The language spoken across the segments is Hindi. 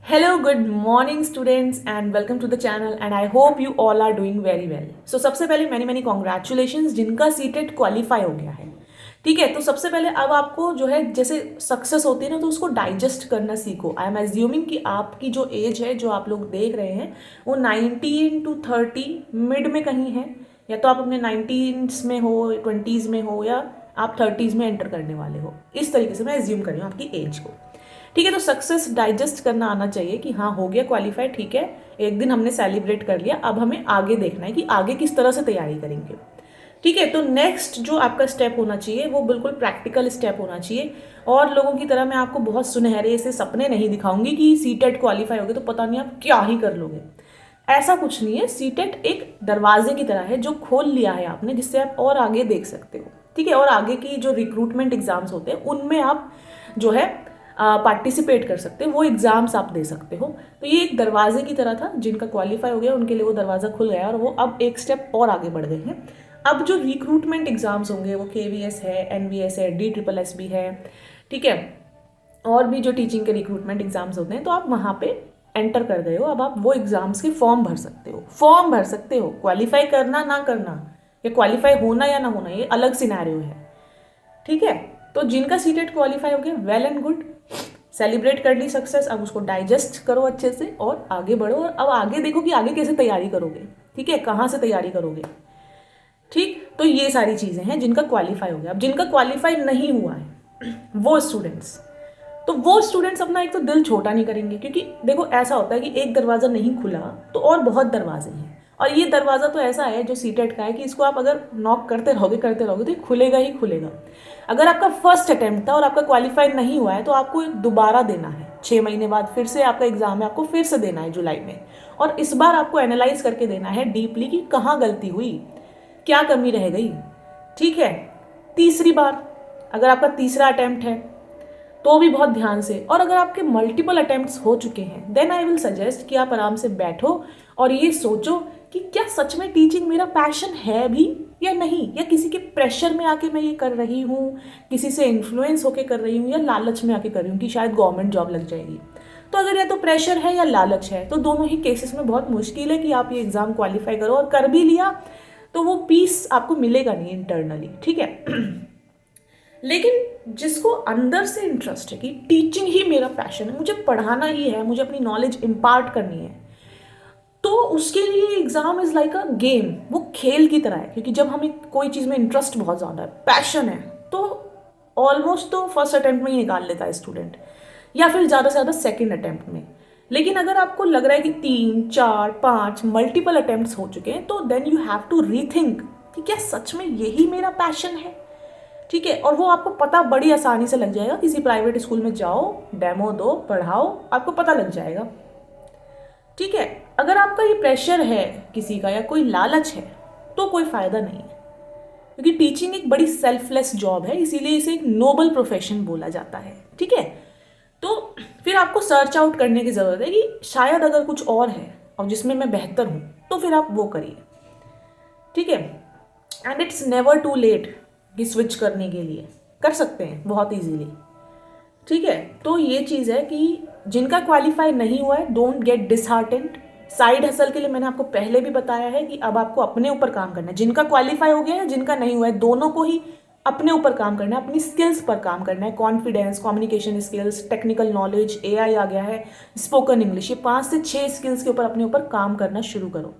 Hello, good morning students and welcome to the channel and I hope you all are doing very well. So सबसे पहले मैनी कॉन्ग्रेचुलेशंस जिनका सीटेट क्वालिफाई हो गया है। ठीक है, तो सबसे पहले अब आपको जो है जैसे सक्सेस होती है ना तो उसको डाइजेस्ट करना सीखो। आई एम एज्यूमिंग कि आपकी जो एज है जो आप लोग देख रहे हैं वो 19 to 30 मिड में कहीं है, या तो आप अपने 19s में हो, 20s में हो, या आप 30s में एंटर करने वाले हो। इस तरीके से मैं एज्यूम कर रही हूँ आपकी एज को। ठीक है, तो सक्सेस डाइजेस्ट करना आना चाहिए कि हाँ हो गया क्वालिफाई, ठीक है, एक दिन हमने सेलिब्रेट कर लिया, अब हमें आगे देखना है कि आगे किस तरह से तैयारी करेंगे। ठीक है, तो नेक्स्ट जो आपका स्टेप होना चाहिए वो बिल्कुल प्रैक्टिकल स्टेप होना चाहिए। और लोगों की तरह मैं आपको बहुत सुनहरे से सपने नहीं दिखाऊंगी कि सीटेट क्वालिफाई हो गए तो पता नहीं आप क्या ही कर लोगे। ऐसा कुछ नहीं है। सीटेट एक दरवाजे की तरह है जो खोल लिया है आपने, जिससे आप और आगे देख सकते हो। ठीक है, और आगे की जो रिक्रूटमेंट एग्जाम्स होते हैं उनमें आप जो है पार्टिसिपेट कर सकते हो, वो एग्जाम्स आप दे सकते हो। तो ये एक दरवाजे की तरह था, जिनका क्वालिफाई हो गया उनके लिए वो दरवाज़ा खुल गया और वो अब एक स्टेप और आगे बढ़ गए हैं। अब जो रिक्रूटमेंट एग्जाम्स होंगे वो KVS है, NVS है, DSSB है, ठीक है, और भी जो टीचिंग के रिक्रूटमेंट एग्जाम्स होते हैं, तो आप वहाँ पे एंटर कर गए हो। अब आप वो एग्जाम्स के फॉर्म भर सकते हो, क्वालिफाई करना ना करना या क्वालिफाई होना या ना होना ये अलग सिनेरियो है। ठीक है, तो जिनका सीटेट क्वालिफाई हो गया वेल एंड गुड, सेलिब्रेट कर ली सक्सेस। अब उसको डाइजेस्ट करो अच्छे से और आगे बढ़ो, और अब आगे देखो कि आगे कैसे तैयारी करोगे। ठीक है, कहाँ से तैयारी करोगे। ठीक, तो ये सारी चीज़ें हैं जिनका क्वालिफाई हो गया। अब जिनका क्वालिफाई नहीं हुआ है वो स्टूडेंट्स अपना एक तो दिल छोटा नहीं करेंगे, क्योंकि देखो ऐसा होता है कि एक दरवाज़ा नहीं खुला तो और बहुत दरवाजे हैं, और ये दरवाज़ा तो ऐसा है जो सीटेट का है कि इसको आप अगर नॉक करते रहोगे तो ये खुलेगा ही खुलेगा। अगर आपका फर्स्ट अटेम्प्ट था और आपका क्वालिफाई नहीं हुआ है तो आपको दोबारा देना है, 6 महीने बाद फिर से आपका एग्जाम है, आपको फिर से देना है जुलाई में, और इस बार आपको एनालाइज करके देना है डीपली कि कहाँ गलती हुई, क्या कमी रह गई। ठीक है, तीसरी बार अगर आपका तीसरा अटेम्प्ट है तो भी बहुत ध्यान से, और अगर आपके मल्टीपल अटेम्प्ट्स हो चुके हैं देन आई विल सजेस्ट कि आप आराम से बैठो और ये सोचो कि क्या सच में टीचिंग मेरा पैशन है भी या नहीं, या किसी के प्रेशर में आके मैं ये कर रही हूँ, किसी से इन्फ्लुएंस होके कर रही हूँ, या लालच में आके कर रही हूँ कि शायद गवर्नमेंट जॉब लग जाएगी। तो अगर या तो प्रेशर है या लालच है तो दोनों ही केसेस में बहुत मुश्किल है कि आप ये एग्ज़ाम क्वालिफाई करो, और कर भी लिया तो वो पीस आपको मिलेगा नहीं इंटरनली। ठीक है लेकिन जिसको अंदर से इंटरेस्ट है कि टीचिंग ही मेरा पैशन है, मुझे पढ़ाना ही है, मुझे अपनी नॉलेज इम्पार्ट करनी है, तो उसके लिए exam is like a game, वो खेल की तरह है। क्योंकि जब हमें कोई चीज़ में इंटरेस्ट बहुत ज़्यादा है, पैशन है, तो ऑलमोस्ट तो फर्स्ट अटेम्प्ट में ही निकाल लेता है स्टूडेंट, या फिर ज़्यादा से ज़्यादा सेकेंड अटेम्प्ट में। लेकिन अगर आपको लग रहा है कि 3, 4, 5 मल्टीपल अटेम्प्ट्स हो चुके हैं तो then you have to rethink कि क्या सच में यही मेरा पैशन है। ठीक है, और वो आपको पता बड़ी आसानी से लग जाएगा। किसी प्राइवेट स्कूल में जाओ, डेमो दो, पढ़ाओ, आपको पता लग जाएगा। ठीक है, अगर आपका ये प्रेशर है किसी का या कोई लालच है तो कोई फ़ायदा नहीं है, क्योंकि टीचिंग एक बड़ी सेल्फलेस जॉब है, इसीलिए इसे एक नोबल प्रोफेशन बोला जाता है। ठीक है, तो फिर आपको सर्च आउट करने की ज़रूरत है कि शायद अगर कुछ और है और जिसमें मैं बेहतर हूँ तो फिर आप वो करिए। ठीक है, and it's never too late कि स्विच करने के लिए, कर सकते हैं बहुत इजीली। ठीक है, तो ये चीज़ है कि जिनका क्वालिफाई नहीं हुआ है don't get disheartened. Side hustle के लिए मैंने आपको पहले भी बताया है कि अब आपको अपने ऊपर काम करना है। जिनका क्वालिफाई हो गया है, जिनका नहीं हुआ है, दोनों को ही अपने ऊपर काम करना है, अपनी स्किल्स पर काम करना है। Confidence, communication skills, technical knowledge, AI आ गया है, स्पोकन इंग्लिश, ये 5 से 6 स्किल्स के ऊपर अपने ऊपर काम करना शुरू करो।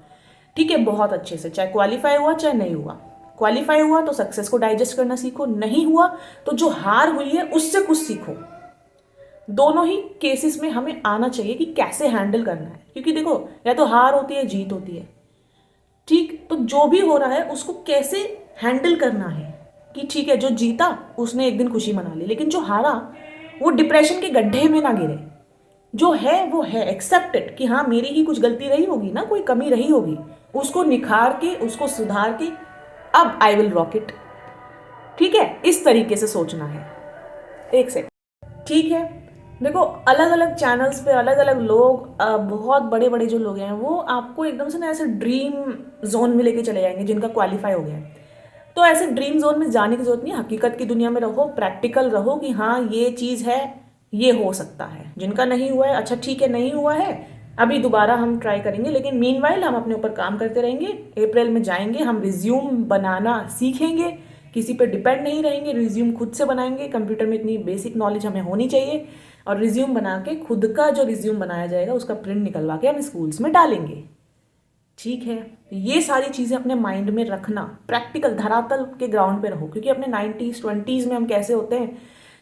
ठीक है, बहुत अच्छे से, चाहे क्वालिफाई हुआ चाहे नहीं हुआ। क्वालिफाई हुआ तो सक्सेस को डाइजेस्ट करना सीखो, नहीं हुआ तो जो हार हुई है उससे कुछ सीखो। दोनों ही केसेस में हमें आना चाहिए कि कैसे हैंडल करना है, क्योंकि देखो या तो हार होती है जीत होती है। ठीक, तो जो भी हो रहा है उसको कैसे हैंडल करना है कि ठीक है जो जीता उसने एक दिन खुशी मना ली, लेकिन जो हारा वो डिप्रेशन के गड्ढे में ना गिरे। जो है वो है, एक्सेप्टेड कि हाँ मेरी ही कुछ गलती रही होगी ना, कोई कमी रही होगी, उसको निखार के, उसको सुधार के अब आई विल रॉक इट। ठीक है, इस तरीके से सोचना है। एक सेकंड, ठीक है, देखो अलग अलग चैनल्स पे अलग अलग लोग, बहुत बड़े बड़े जो लोग हैं वो आपको एकदम से ना ऐसे ड्रीम जोन में लेके चले जाएंगे जिनका क्वालिफाई हो गया है। तो ऐसे ड्रीम जोन में जाने की जरूरत नहीं है, हकीकत की दुनिया में रहो, प्रैक्टिकल रहो कि हाँ ये चीज़ है, ये हो सकता है। जिनका नहीं हुआ है, अच्छा ठीक है, नहीं हुआ है, अभी दोबारा हम ट्राई करेंगे, लेकिन मीनवाइल हम अपने ऊपर काम करते रहेंगे। अप्रैल में जाएंगे, हम रिज्यूम बनाना सीखेंगे, किसी पर डिपेंड नहीं रहेंगे, रिज्यूम खुद से बनाएंगे। कंप्यूटर में इतनी बेसिक नॉलेज हमें होनी चाहिए, और रिज्यूम बना के खुद का जो रिज्यूम बनाया जाएगा उसका प्रिंट निकलवा के हम स्कूल्स में डालेंगे। ठीक है, ये सारी चीज़ें अपने माइंड में रखना, प्रैक्टिकल धरातल के ग्राउंड पे रहो। क्योंकि अपने 90s 20s में हम कैसे होते हैं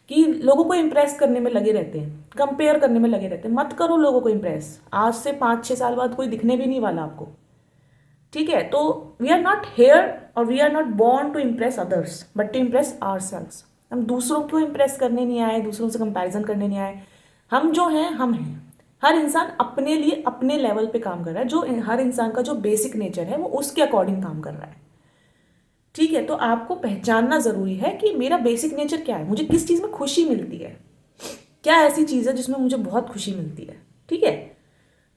कि लोगों को इम्प्रेस करने में लगे रहते हैं, कंपेयर करने में लगे रहते हैं। मत करो लोगों को इम्प्रेस। आज से 5-6 साल बाद कोई दिखने भी नहीं वाला आपको। ठीक है, तो वी आर नॉट हेयर और we are not born to impress others but to impress ourselves. हम दूसरों को इम्प्रेस करने नहीं आए, दूसरों से कंपैरिजन करने नहीं आए। हम जो हैं हम हैं। हर इंसान अपने लिए अपने लेवल पे काम कर रहा है। जो हर इंसान का जो बेसिक नेचर है वो उसके अकॉर्डिंग काम कर रहा है। ठीक है, तो आपको पहचानना जरूरी है कि मेरा बेसिक नेचर क्या है, मुझे किस चीज़ में खुशी मिलती है, क्या ऐसी चीज़ है जिसमें मुझे बहुत खुशी मिलती है। ठीक है,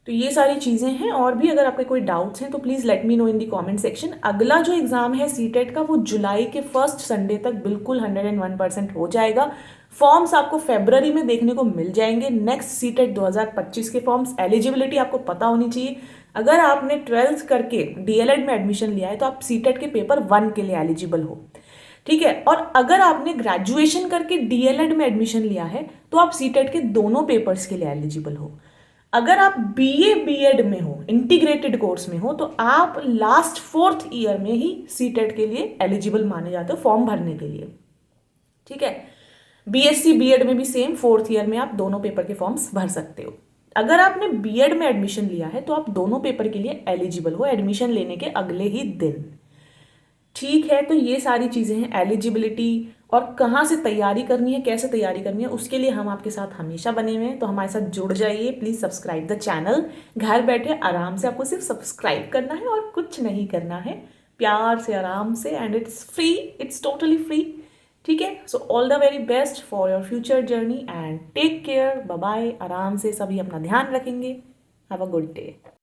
तो ये सारी चीज़ें हैं। और भी अगर आपके कोई डाउट्स हैं तो please let me know in the comment section. अगला जो एग्ज़ाम है सीटेट का वो जुलाई के फर्स्ट संडे तक बिल्कुल 101% हो जाएगा। फॉर्म्स आपको फरवरी में देखने को मिल जाएंगे। नेक्स्ट सीटेट 2025 के फॉर्म्स। एलिजिबिलिटी आपको पता होनी चाहिए। अगर आपने 12th करके डीएलएड में एडमिशन लिया है तो आप सीटेट के पेपर 1 के लिए एलिजिबल हो। ठीक है, और अगर आपने ग्रेजुएशन करके डीएलएड में एडमिशन लिया है तो आप सीटेट के दोनों पेपर्स के लिए एलिजिबल हो। अगर आप बीए बीएड में हो, इंटीग्रेटेड कोर्स में हो, तो आप लास्ट 4th ईयर में ही सीटेट के लिए एलिजिबल माने जाते हो फॉर्म भरने के लिए। ठीक है, बीएससी बीएड में भी सेम 4th ईयर में आप दोनों पेपर के फॉर्म्स भर सकते हो। अगर आपने बीएड में एडमिशन लिया है तो आप दोनों पेपर के लिए एलिजिबल हो एडमिशन लेने के अगले ही दिन। ठीक है, तो ये सारी चीज़ें हैं एलिजिबिलिटी, और कहाँ से तैयारी करनी है, कैसे तैयारी करनी है, उसके लिए हम आपके साथ हमेशा बने हुए हैं। तो हमारे साथ जुड़ जाइए, प्लीज़ सब्सक्राइब द चैनल। घर बैठे आराम से आपको सिर्फ सब्सक्राइब करना है और कुछ नहीं करना है, प्यार से आराम से, and it's free, it's totally free. ठीक है, so all the very best for your future journey and take care, bye bye. आराम से सभी अपना ध्यान रखेंगे। Have a good day.